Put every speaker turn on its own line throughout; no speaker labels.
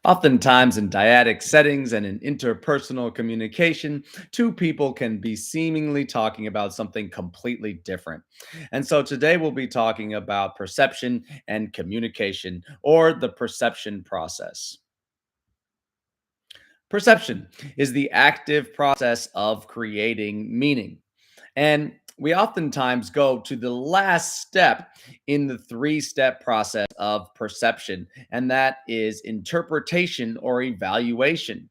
Oftentimes, in dyadic settings and in interpersonal communication, two people can be seemingly talking about something completely different. And so today we'll be talking about perception and communication, or the perception process. Perception is the active process of creating meaning. And we oftentimes go to the last step in the three-step process of perception, and that is interpretation or evaluation.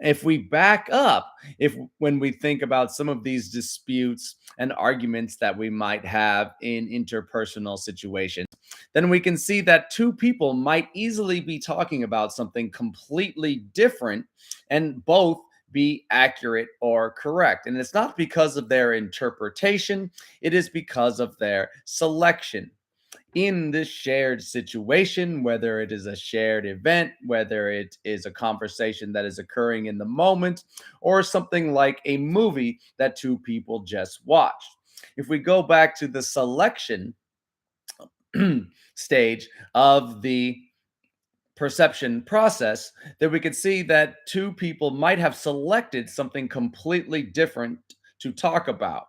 If we back up, if when we think about some of these disputes and arguments that we might have in interpersonal situations, then we can see that two people might easily be talking about something completely different and both be accurate or correct. And it's not because of their interpretation, it is because of their selection in this shared situation, whether it is a shared event, whether it is a conversation that is occurring in the moment, or something like a movie that two people just watched. If we go back to the selection stage of the perception process, then we could see that two people might have selected something completely different to talk about.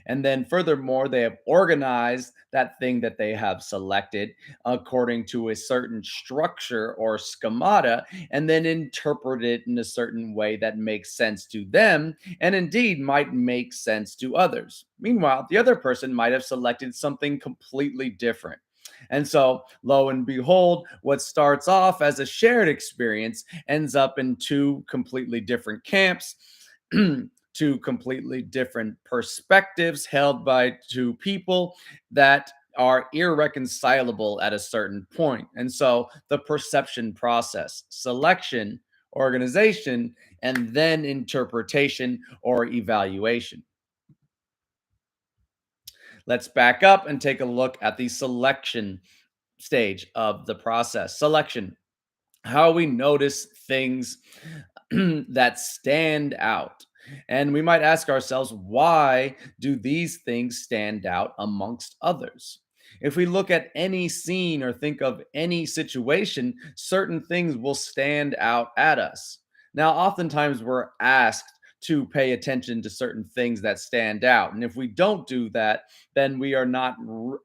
And then, furthermore, they have organized that thing that they have selected according to a certain structure or schemata, and then interpret it in a certain way that makes sense to them and indeed might make sense to others. Meanwhile, the other person might have selected something completely different. And so, lo and behold, what starts off as a shared experience ends up in two completely different camps, two completely different perspectives held by two people that are irreconcilable at a certain point. And so, the perception process, selection, organization, and then interpretation or evaluation. Let's back up and take a look at the selection stage of the process. Selection, how we notice things that stand out. And we might ask ourselves, why do these things stand out amongst others? If we look at any scene or think of any situation, certain things will stand out at us. Now, oftentimes we're asked to pay attention to certain things that stand out. And if we don't do that, then we are not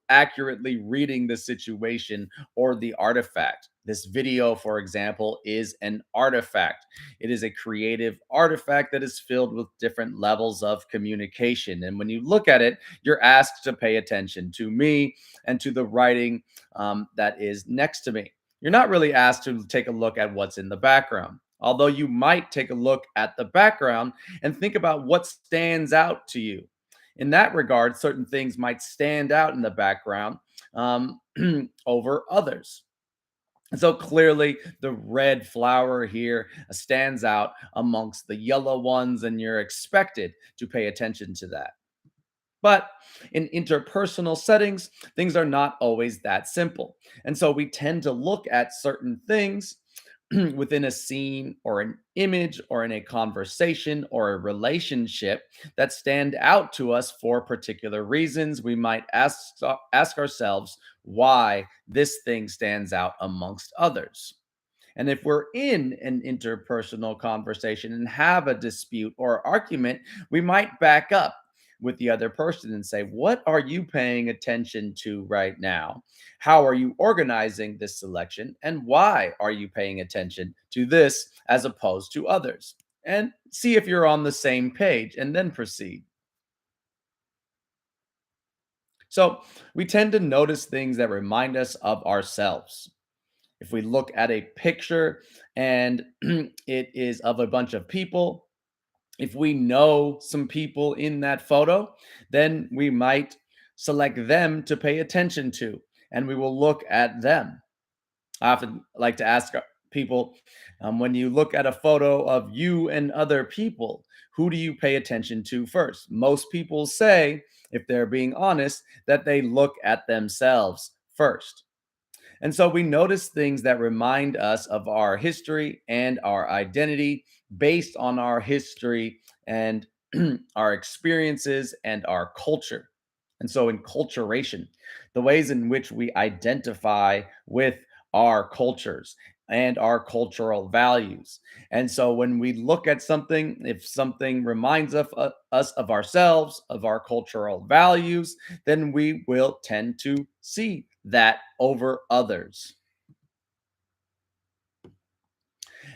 accurately reading the situation or the artifact. This video, for example, is an artifact. It is a creative artifact that is filled with different levels of communication. And when you look at it, you're asked to pay attention to me and to the writing that is next to me. You're not really asked to take a look at what's in the background. Although you might take a look at the background and think about what stands out to you. In that regard, certain things might stand out in the background um, over others. And so clearly, the red flower here stands out amongst the yellow ones, and you're expected to pay attention to that. But in interpersonal settings, things are not always that simple. And so we tend to look at certain things within a scene or an image or in a conversation or a relationship that stand out to us for particular reasons. We might ask ourselves why this thing stands out amongst others. And if we're in an interpersonal conversation and have a dispute or argument, we might back up with the other person and say, what are you paying attention to right now? How are you organizing this selection? And why are you paying attention to this as opposed to others? And see if you're on the same page and then proceed. So, we tend to notice things that remind us of ourselves. If we look at a picture and it is of a bunch of people, if we know some people in that photo, then we might select them to pay attention to, and we will look at them. I often like to ask people, when you look at a photo of you and other people, who do you pay attention to first? Most people say, if they're being honest, that they look at themselves first. And so we notice things that remind us of our history and our identity based on our history and our experiences and our culture. And so, in culturation, the ways in which we identify with our cultures and our cultural values. And so when we look at something, if something reminds us of ourselves, of our cultural values, then we will tend to see that over others.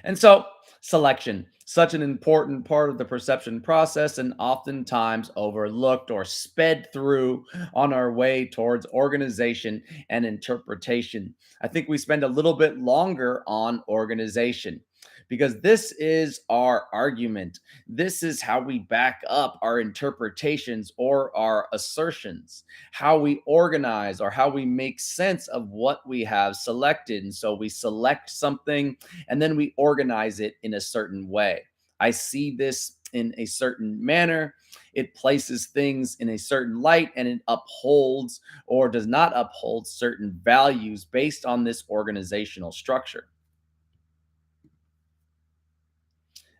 And so, selection, such an important part of the perception process and oftentimes overlooked or sped through on our way towards organization and interpretation. I think we spend a little bit longer on organization because this is our argument. This is how we back up our interpretations or our assertions, how we organize or how we make sense of what we have selected. And so we select something and then we organize it in a certain way. I see this in a certain manner. It places things in a certain light and it upholds or does not uphold certain values based on this organizational structure.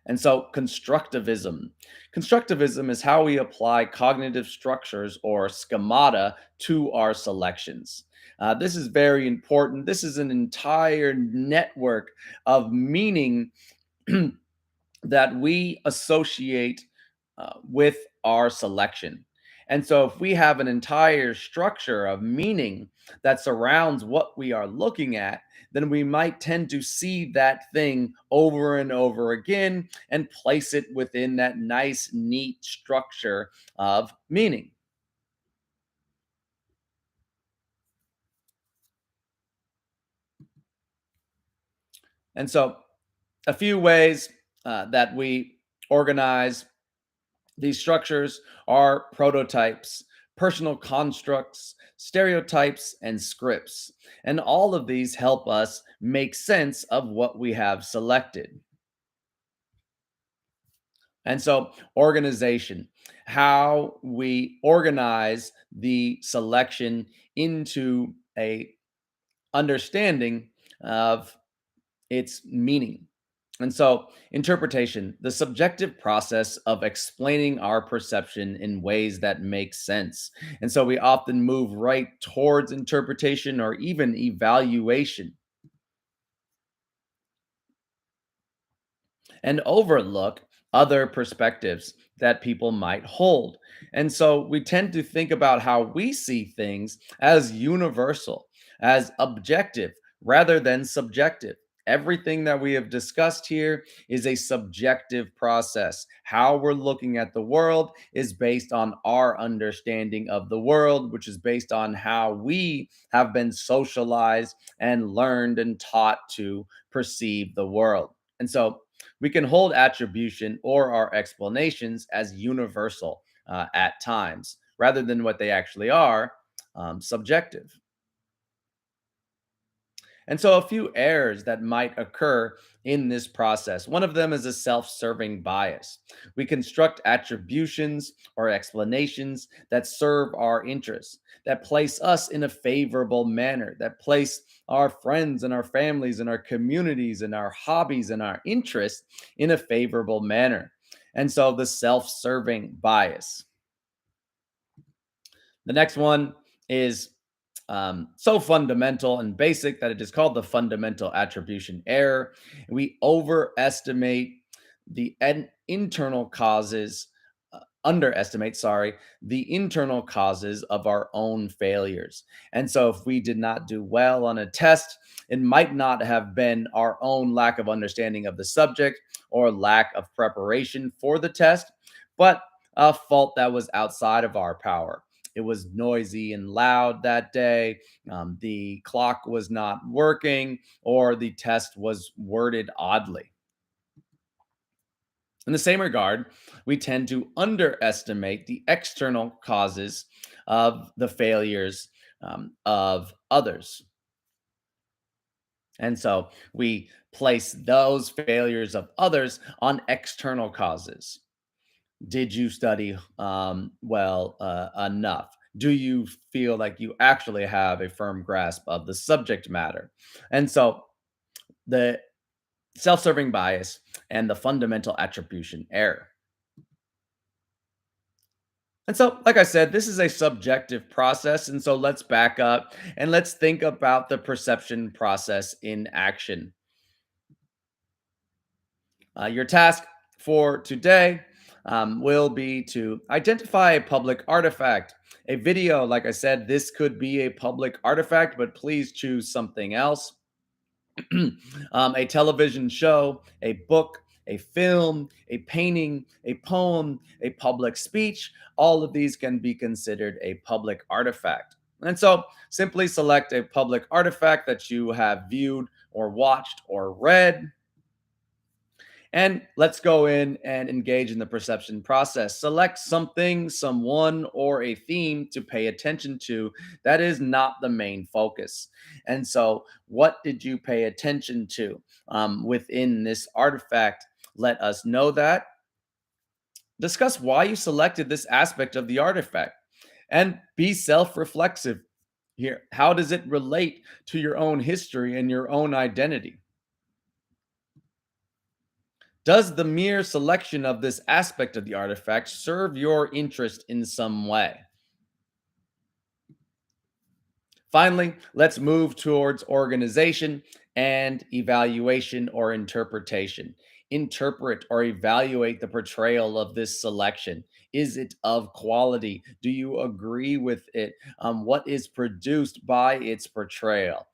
And so, constructivism. Constructivism is how we apply cognitive structures or schemata to our selections. This is very important. This is an entire network of meaning that we associate with our selection. And so, if we have an entire structure of meaning that surrounds what we are looking at, then we might tend to see that thing over and over again and place it within that nice, neat structure of meaning. And so, a few ways that we organize these structures are prototypes, personal constructs, stereotypes, and scripts. And all of these help us make sense of what we have selected. And so, organization, how we organize the selection into a understanding of its meaning. And so, interpretation, the subjective process of explaining our perception in ways that make sense. And so, we often move right towards interpretation or even evaluation and overlook other perspectives that people might hold. And so, we tend to think about how we see things as universal, as objective, rather than subjective. Everything that we have discussed here is a subjective process. How we're looking at the world is based on our understanding of the world, which is based on how we have been socialized and learned and taught to perceive the world. And so we can hold attribution or our explanations as universal at times, rather than what they actually are, subjective. And so, a few errors that might occur in this process. One of them is a self serving bias. We construct attributions or explanations that serve our interests, that place us in a favorable manner, that place our friends and our families and our communities and our hobbies and our interests in a favorable manner. And so, the self serving bias. The next one is so fundamental and basic that it is called the fundamental attribution error. We overestimate the internal causes, underestimate, sorry, the internal causes of our own failures. And so, if we did not do well on a test, it might not have been our own lack of understanding of the subject or lack of preparation for the test, but a fault that was outside of our power. It was noisy and loud that day. The clock was not working, or the test was worded oddly. In the same regard, we tend to underestimate the external causes of the failures of others. And so we place those failures of others on external causes. Did you study well enough? Do you feel like you actually have a firm grasp of the subject matter? And so the self serving bias and the fundamental attribution error. And so, like I said, this is a subjective process. And so let's back up and let's think about the perception process in action. Your task for today will be to identify a public artifact. A video, like I said, this could be a public artifact, but please choose something else. A television show, a book, a film, a painting, a poem, a public speech, all of these can be considered a public artifact. And so simply select a public artifact that you have viewed or watched or read, and let's go in and engage in the perception process. Select something, someone, or a theme to pay attention to that is not the main focus. And so, what did you pay attention to within this artifact? Let us know that. Discuss why you selected this aspect of the artifact and be self reflexive here. How does it relate to your own history and your own identity? Does the mere selection of this aspect of the artifact serve your interest in some way? Finally, let's move towards organization and evaluation or interpretation. Interpret or evaluate the portrayal of this selection. Is it of quality? Do you agree with it? What is produced by its portrayal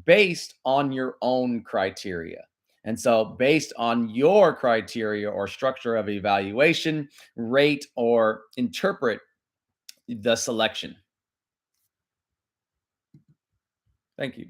based on your own criteria? And so, based on your criteria or structure of evaluation, rate or interpret the selection. Thank you.